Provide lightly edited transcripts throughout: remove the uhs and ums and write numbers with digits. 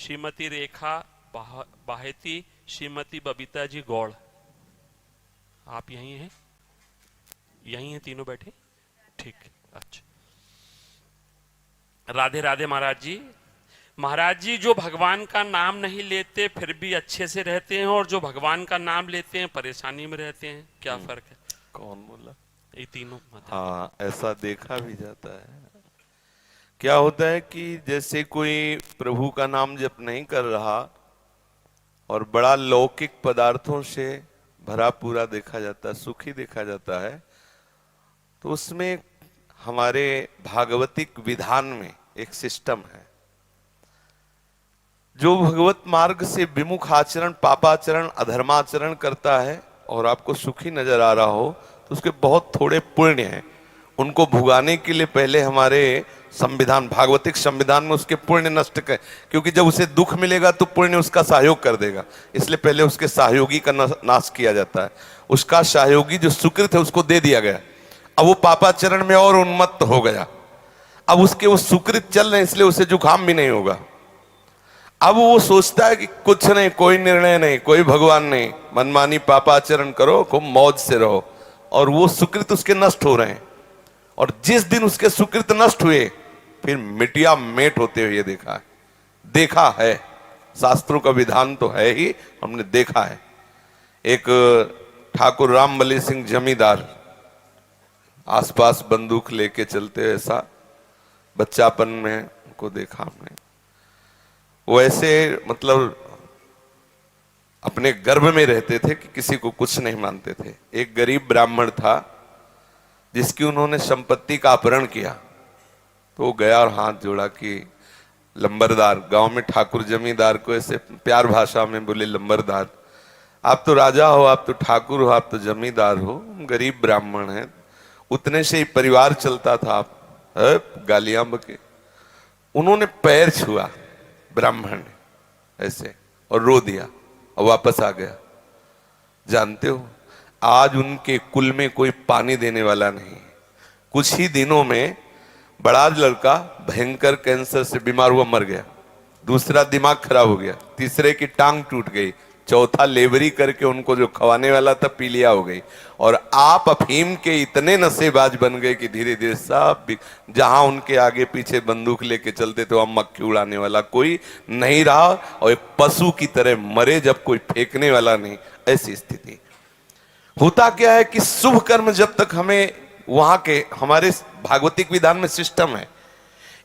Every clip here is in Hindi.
श्रीमती रेखा बाहेती, श्रीमती बबीता जी गौड़। आप यहीं हैं? यहीं हैं तीनों बैठे? ठीक, अच्छा। राधे राधे महाराज जी। महाराज जी, जो भगवान का नाम नहीं लेते फिर भी अच्छे से रहते हैं, और जो भगवान का नाम लेते हैं परेशानी में रहते हैं, क्या फर्क है? कौन बोला? ये तीनों। हाँ, ऐसा देखा भी जाता है। क्या होता है कि जैसे कोई प्रभु का नाम जप नहीं कर रहा और बड़ा लौकिक पदार्थों से भरा पूरा देखा जाता है, सुखी देखा जाता है, तो उसमें हमारे भागवतिक विधान में एक सिस्टम है। जो भगवत मार्ग से विमुख आचरण, पापाचरण, अधर्माचरण करता है और आपको सुखी नजर आ रहा हो, तो उसके बहुत थोड़े पुण्य हैं। उनको भुगाने के लिए पहले हमारे संविधान, भागवतिक संविधान में उसके पुण्य नष्ट कर, क्योंकि जब उसे दुख मिलेगा तो पुण्य उसका सहयोग कर देगा, इसलिए पहले उसके सहयोगी का नाश किया जाता है। उसका सहयोगी जो सुकृत है उसको दे दिया गया। अब वो पापाचरण में और उन्मत्त हो गया। अब उसके वो सुकृत चल रहे हैं, इसलिए उसे जुकाम भी नहीं होगा। अब वो सोचता है कि कुछ नहीं, कोई निर्णय नहीं, कोई भगवान नहीं, मनमानी पापाचरण करो, खूब मौज से रहो, और वो सुकृत उसके नष्ट हो रहे हैं। और जिस दिन उसके सुकृत नष्ट हुए फिर मिटिया मेट होते हुए देखा है। शास्त्रों का विधान तो है ही, हमने देखा है। एक ठाकुर रामबली सिंह जमींदार आसपास बंदूक लेके चलते, ऐसा बच्चापन में उनको देखा हमने। वो ऐसे मतलब अपने गर्भ में रहते थे कि किसी को कुछ नहीं मानते थे। एक गरीब ब्राह्मण था जिसकी उन्होंने संपत्ति का अपहरण किया, तो वो गया और हाथ जोड़ा कि लंबरदार, गांव में ठाकुर जमींदार को ऐसे प्यार भाषा में बोले, लंबरदार, आप तो राजा हो, आप तो ठाकुर हो, आप तो जमींदार हो, गरीब ब्राह्मण हैं, उतने से ही परिवार चलता था, आप गालियां बके। उन्होंने पैर छुआ ब्राह्मण ने ऐसे और रो दिया और वापस आ गया। जानते हो, आज उनके कुल में कोई पानी देने वाला नहीं। कुछ ही दिनों में बड़ा लड़का भयंकर कैंसर से बीमार हुआ, मर गया। दूसरा दिमाग खराब हो गया, तीसरे की टांग टूट गई, चौथा लेबरी करके उनको जो खवाने वाला था पीलिया हो गई। और आप अफीम के इतने नशेबाज बन गए कि धीरे धीरे सब, जहां उनके आगे पीछे बंदूक लेके चलते थे वहां मक्खी उड़ाने वाला कोई नहीं रहा, और एक पशु की तरह मरे जब कोई फेंकने वाला नहीं, ऐसी स्थिति। होता क्या है कि शुभ कर्म जब तक हमें वहां के, हमारे भागवतिक विधान में सिस्टम है,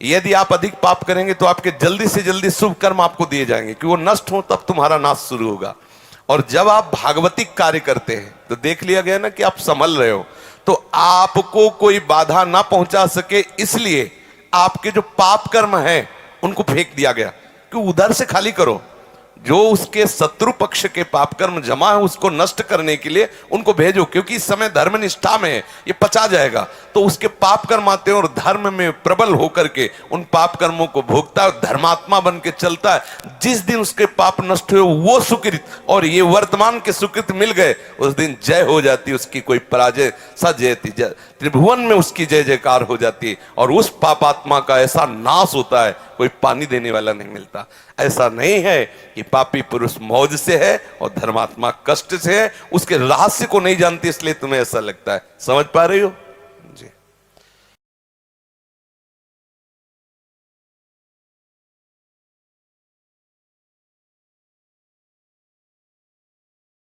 यदि आप अधिक पाप करेंगे तो आपके जल्दी से जल्दी शुभ कर्म आपको दिए जाएंगे कि वो नष्ट हो, तब तुम्हारा नाश शुरू होगा। और जब आप भागवतिक कार्य करते हैं तो देख लिया गया ना कि आप संभल रहे हो, तो आपको कोई बाधा ना पहुंचा सके, इसलिए आपके जो पाप कर्म है उनको फेंक दिया गया कि उधर से खाली करो। जो उसके शत्रु पक्ष के पाप कर्म जमा है उसको नष्ट करने के लिए उनको भेजो, क्योंकि इस समय धर्म निष्ठा में है, ये पचा जाएगा। तो उसके पाप कर्म आते हैं और धर्म में प्रबल होकर के उन पाप कर्मों को भोगता है, धर्मात्मा बन के चलता है। जिस दिन उसके पाप नष्ट हुए वो सुकृत और ये वर्तमान के सुकृत मिल गए, उस दिन जय हो जाती, उसकी कोई पराजय सजयती, त्रिभुवन में उसकी जय जयकार हो जाती है। और उस पापात्मा का ऐसा नाश होता है, कोई पानी देने वाला नहीं मिलता। ऐसा नहीं है कि पापी पुरुष मौज से है और धर्मात्मा कष्ट से है, उसके रहस्य को नहीं जानती इसलिए तुम्हें ऐसा लगता है। समझ पा रही हो?